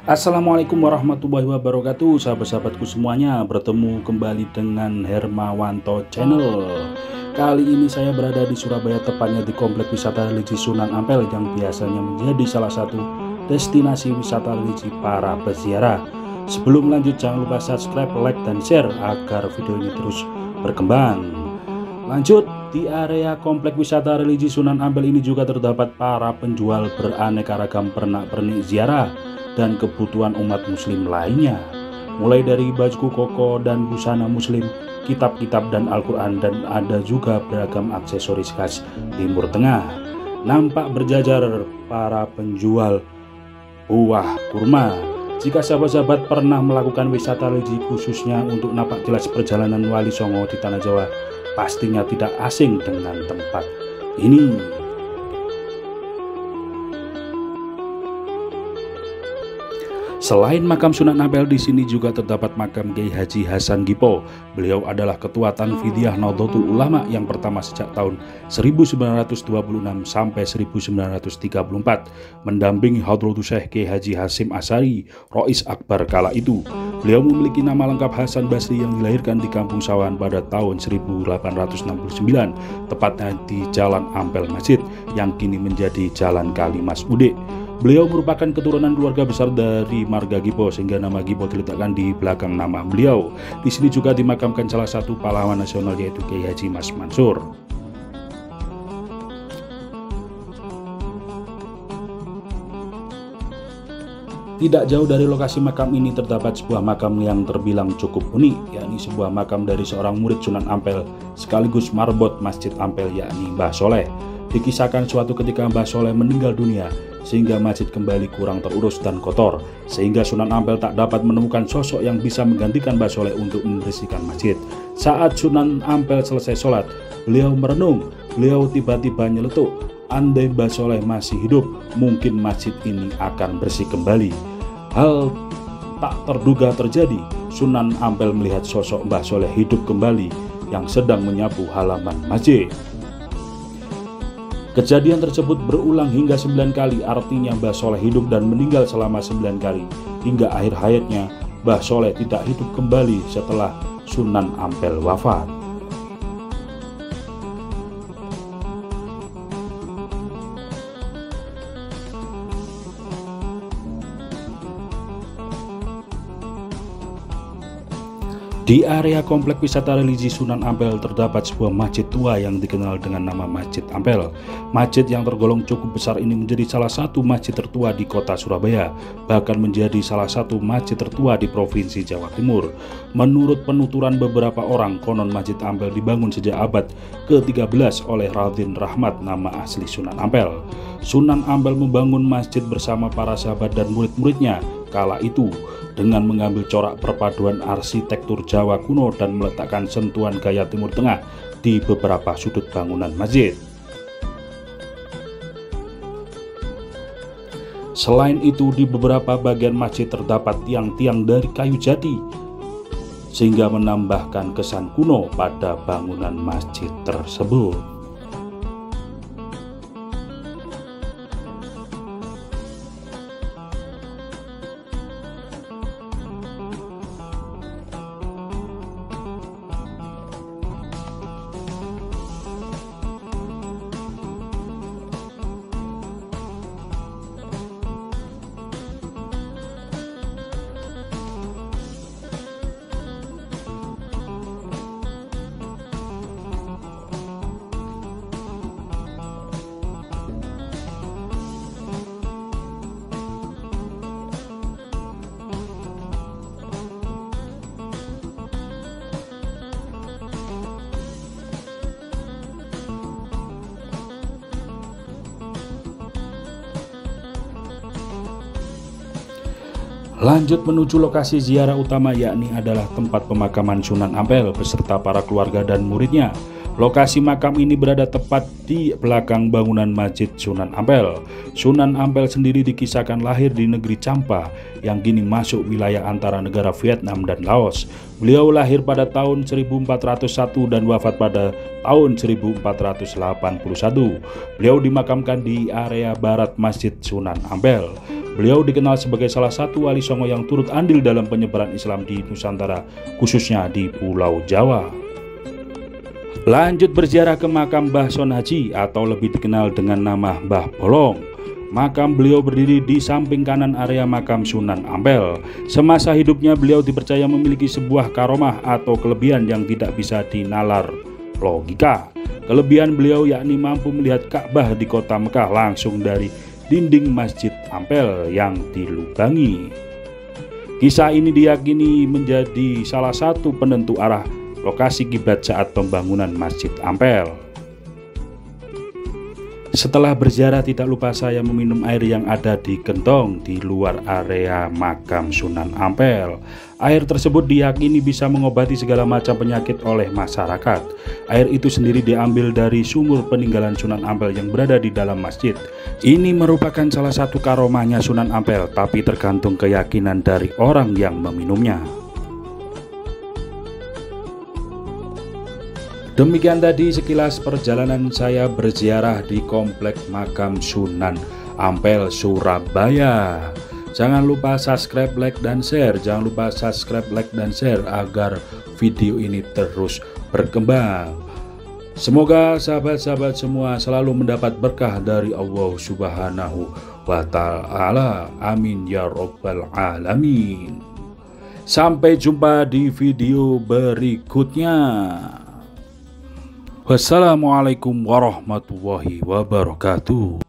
Assalamualaikum warahmatullahi wabarakatuh, sahabat-sahabatku semuanya. Bertemu kembali dengan Hermawanto Channel. Kali ini saya berada di Surabaya, tepatnya di Komplek Wisata Religi Sunan Ampel yang biasanya menjadi salah satu destinasi wisata religi para peziarah. Sebelum lanjut, jangan lupa subscribe, like, dan share agar video ini terus berkembang. Lanjut, di area Komplek Wisata Religi Sunan Ampel ini juga terdapat para penjual beraneka ragam pernak-pernik ziarah dan kebutuhan umat muslim lainnya, mulai dari baju koko dan busana muslim, kitab-kitab dan Al-Quran, dan ada juga beragam aksesoris khas Timur Tengah. Nampak berjajar para penjual buah kurma. Jika sahabat-sahabat pernah melakukan wisata religi khususnya untuk napak tilas perjalanan Wali Songo di Tanah Jawa, pastinya tidak asing dengan tempat ini. Selain makam Sunan Ampel, di sini juga terdapat makam Kiai Haji Hasan Gipo. Beliau adalah ketua Tanfidiyah Nahdlatul Ulama yang pertama sejak tahun 1926 sampai 1934, mendampingi Hadratus Syekh Kiai Haji Hasyim Asy'ari, Rois Akbar kala itu. Beliau memiliki nama lengkap Hasan Basri yang dilahirkan di Kampung Sawan pada tahun 1869, tepatnya di Jalan Ampel Masjid yang kini menjadi Jalan Kalimas Ude. Beliau merupakan keturunan keluarga besar dari marga Gipo, sehingga nama Gipo diletakkan di belakang nama beliau. Di sini juga dimakamkan salah satu pahlawan nasional, yaitu Kiai Haji Mas Mansur. Tidak jauh dari lokasi makam ini terdapat sebuah makam yang terbilang cukup unik, yakni sebuah makam dari seorang murid Sunan Ampel sekaligus marbot Masjid Ampel, yakni Mbah Soleh. Dikisahkan suatu ketika Mbah Soleh meninggal dunia, sehingga masjid kembali kurang terurus dan kotor, sehingga Sunan Ampel tak dapat menemukan sosok yang bisa menggantikan Mbah Soleh untuk membersihkan masjid. Saat Sunan Ampel selesai sholat, beliau merenung, beliau tiba-tiba nyeletuk, andai Mbah Soleh masih hidup, mungkin masjid ini akan bersih kembali. Hal tak terduga terjadi. Sunan Ampel melihat sosok Mbah Soleh hidup kembali yang sedang menyapu halaman masjid. Kejadian tersebut berulang hingga 9 kali, artinya Mbah Soleh hidup dan meninggal selama 9 kali. Hingga akhir hayatnya, Mbah Soleh tidak hidup kembali setelah Sunan Ampel wafat. Di area Komplek Wisata Religi Sunan Ampel terdapat sebuah masjid tua yang dikenal dengan nama Masjid Ampel. Masjid yang tergolong cukup besar ini menjadi salah satu masjid tertua di kota Surabaya, bahkan menjadi salah satu masjid tertua di Provinsi Jawa Timur. Menurut penuturan beberapa orang, konon Masjid Ampel dibangun sejak abad ke-13 oleh Raden Rahmat, nama asli Sunan Ampel. Sunan Ampel membangun masjid bersama para sahabat dan murid-muridnya kala itu, dengan mengambil corak perpaduan arsitektur Jawa kuno dan meletakkan sentuhan gaya Timur Tengah di beberapa sudut bangunan masjid. Selain itu, di beberapa bagian masjid terdapat tiang-tiang dari kayu jati, sehingga menambahkan kesan kuno pada bangunan masjid tersebut. Lanjut menuju lokasi ziarah utama, yakni adalah tempat pemakaman Sunan Ampel beserta para keluarga dan muridnya. Lokasi makam ini berada tepat di belakang bangunan Masjid Sunan Ampel. Sunan Ampel sendiri dikisahkan lahir di negeri Champa yang kini masuk wilayah antara negara Vietnam dan Laos. Beliau lahir pada tahun 1401 dan wafat pada tahun 1481. Beliau dimakamkan di area barat Masjid Sunan Ampel. Beliau dikenal sebagai salah satu wali songo yang turut andil dalam penyebaran Islam di Nusantara, khususnya di Pulau Jawa. Lanjut berziarah ke makam Mbah Son Haji atau lebih dikenal dengan nama Mbah Bolong. Makam beliau berdiri di samping kanan area makam Sunan Ampel. Semasa hidupnya beliau dipercaya memiliki sebuah karomah atau kelebihan yang tidak bisa dinalar logika. Kelebihan beliau yakni mampu melihat Ka'bah di kota Mekah langsung dari dinding Masjid Ampel yang dilubangi. Kisah ini diyakini menjadi salah satu penentu arah lokasi kiblat saat pembangunan Masjid Ampel. Setelah berziarah, tidak lupa saya meminum air yang ada di gentong di luar area makam Sunan Ampel. Air tersebut diyakini bisa mengobati segala macam penyakit oleh masyarakat. Air itu sendiri diambil dari sumur peninggalan Sunan Ampel yang berada di dalam masjid. Ini merupakan salah satu karomahnya Sunan Ampel, tapi tergantung keyakinan dari orang yang meminumnya. Demikian tadi sekilas perjalanan saya berziarah di komplek makam Sunan Ampel, Surabaya. Jangan lupa subscribe, like, dan share. Jangan lupa subscribe, like, dan share agar video ini terus berkembang. Semoga sahabat-sahabat semua selalu mendapat berkah dari Allah Subhanahu wa Ta'ala. Amin ya Rabbal Alamin. Sampai jumpa di video berikutnya. Wassalamualaikum warahmatullahi wabarakatuh.